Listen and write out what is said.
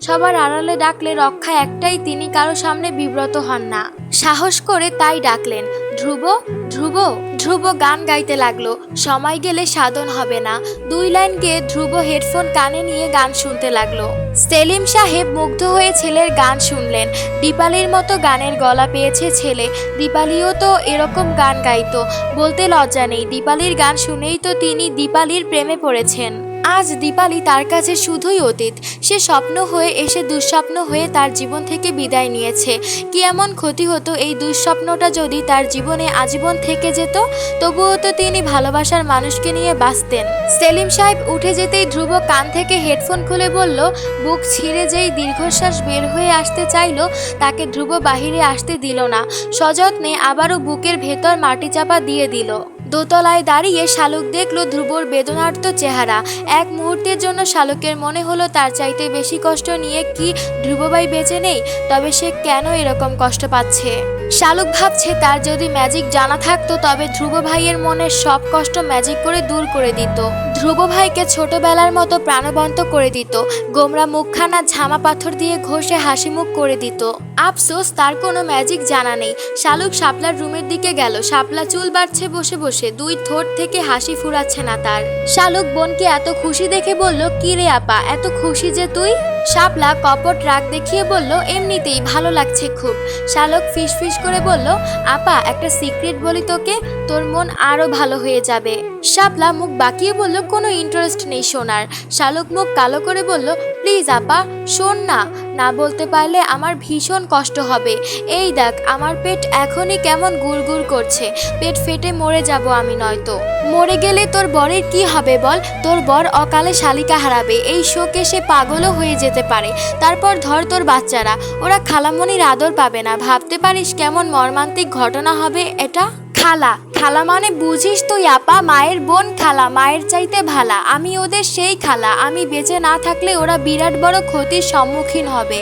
সবার আড়ালে ডাকলে রক্ষা একটাই, তিনি কারো সামনে বিব্রত হন না। সাহস করে তাই ডাকলেন, ধ্রুব, ধ্রুব। ধ্রুব গান গাইতে লাগলো, সময় গেলে সাধন হবে না। 2 লাইন গেয়ে ধ্রুব হেডফোন কানে নিয়ে গান শুনতে লাগলো। সেলিম সাহেব মুগ্ধ হয়ে ছেলের গান শুনলেন। দীপালির মতো গানের গলা পেয়েছে ছেলে। দীপালিও তো এরকম গান গাইতো, বলতে লজ্জা নেই। দীপালির গান শুনেই তো তিনি দীপালির প্রেমে পড়েছেন। আজ দীপালি তার কাছে শুধুই অতীত। সে স্বপ্ন হয়ে এসে দুঃস্বপ্ন হয়ে তার জীবন থেকে বিদায় নিয়েছে। কি এমন ক্ষতি হতো এই দুঃস্বপ্নটা যদি তার জীবনে আজীবন থেকে যেত? তবুও তো তিনি ভালোবাসার মানুষকে নিয়ে বাঁচতেন। সেলিম সাহেব উঠে যেতেই ধ্রুব কান থেকে হেডফোন খুলে বলল, বুক ছিঁড়ে যেই দীর্ঘশ্বাস বের হয়ে আসতে চাইল, তাকে ধ্রুব বাহিরে আসতে দিল না। সযত্নে আবারও বুকের ভেতর মাটি চাপা দিয়ে দিল। দোতলায় দাঁড়িয়ে শালুক দেখল ধ্রুবর বেদনার্ত চেহারা। এক মুহূর্তের জন্য শালুকের মনে হলো তার চাইতে বেশি কষ্ট নিয়ে কি ধ্রুবভাই বেঁচে নেই? তবে সে কেন এরকম কষ্ট পাচ্ছে? শালুক ভাবছে তার যদি ম্যাজিক জানা থাকতো তবে ধ্রুব ভাইয়ের মনের সব কষ্ট ম্যাজিক করে দূর করে দিত। ধ্রুব ভাইকে ছোটবেলার মতো প্রাণবন্ত করে দিত। গোমরা মুখখানা ঝামা পাথর দিয়ে ঘষে হাসি মুখ করে দিত। আফসোস তার কোনো ম্যাজিক জানা নেই। শালুক শাপলার রুমের দিকে গেল। শাপলা চুল বাড়ছে বসে বসে, 2 ঠোঁট থেকে হাসি ফুরাচ্ছে না তার। শালুক বোনকে এত খুশি দেখে বলল, কি রে আপা, এত খুশি যে তুই? শাপলা কপট রাগ দেখিয়ে বলল, এমনিতেই ভালো লাগছে খুব। শালুক ফিসফিস করে বলল, আপা একটা সিক্রেট বলি তোকে, তোর মন আরো ভালো হয়ে যাবে। শাপলা মুখ বাঁকিয়ে বলল, কোনো ইন্টারেস্ট নেই শোনার। শালুক মুখ কালো করে বলল, প্লিজ আপা শোন না, না বলতে পারলে আমার ভীষণ কষ্ট হবে। এই দেখ আমার পেট এখনই কেমন গুড়গুড় করছে, পেট ফেটে মরে যাব আমি, নয়তো মরে গেলে তোর বরের কি হবে বল? তোর বর অকালে শালিকা হারাবে, এই শোকে সে পাগলও হয়ে যেতে পারে। তারপর ধর তোর বাচ্চারা, ওরা খালামণির আদর পাবে না। ভাবতে পারিস কেমন মর্মান্তিক ঘটনা হবে এটা? খালা, খালা মানে বুঝিস তুই আপা, মায়ের বোন খালা, মায়ের চাইতে ভালা। আমি ওদের সেই খালা, আমি বেঁচে না থাকলে ওরা বিরাট বড় ক্ষতির সম্মুখীন হবে।